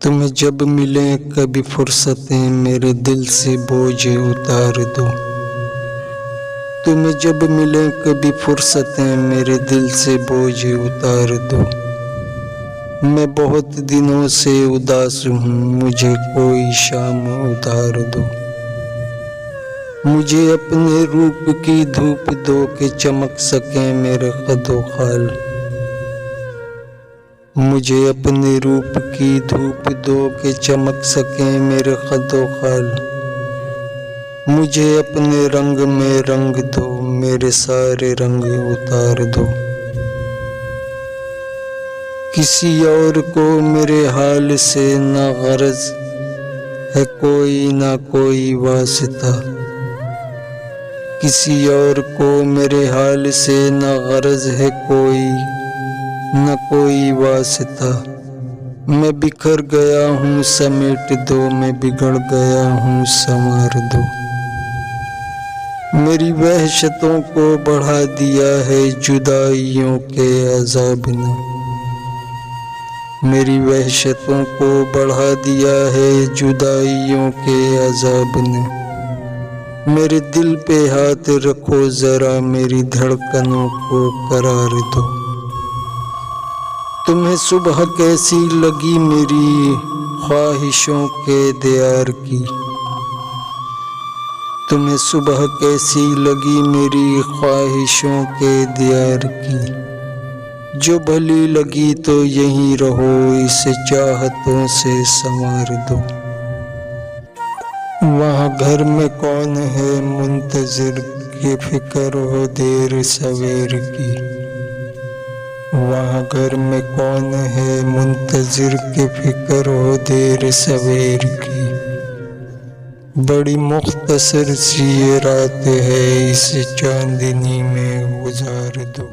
تمہیں جب ملیں کبھی فرصتیں میرے دل سے بوجھ اتار دو. تمہیں جب ملیں کبھی فرصتیں میرے دل سے بوجھ اتار دو. میں بہت دنوں سے اداس ہوں، مجھے کوئی شام اتار دو. مجھے اپنے روپ کی دھوپ دو کہ چمک سکیں میرے قد و خال. مجھے اپنے روپ کی دھوپ دو کہ چمک سکیں میرے قد و خال. مجھے اپنے رنگ میں رنگ دو، میرے سارے رنگ اتار دو. کسی اور کو میرے حال سے نہ غرض ہے کوئی نہ کوئی واسطہ. کسی اور کو میرے حال سے نہ غرض ہے کوئی نہ کوئی واسطہ. میں بکھر گیا ہوں سمیٹ دو، میں بگڑ گیا ہوں سنوار دو. میری وحشتوں کو بڑھا دیا ہے جدائیوں کے عذاب نے. میری وحشتوں کو بڑھا دیا ہے جدائیوں کے عذاب نے. میرے دل پہ ہاتھ رکھو ذرا، میری دھڑکنوں کو قرار دو. تمہیں صبح کیسی لگی میری خواہشوں کے دیار کی. تمہیں صبح کیسی لگی میری خواہشوں کے دیار کی. جو بھلی لگی تو یہیں رہو، اسے چاہتوں سے سنوار دو. وہاں گھر میں کون ہے منتظر کہ فکر ہو دیر سویر کی. وہاں گھر میں کون ہے منتظر کہ فکر ہو دیر سویر کی. بڑی مختصر سی یہ رات ہے، اسے چاندنی میں گزار دو.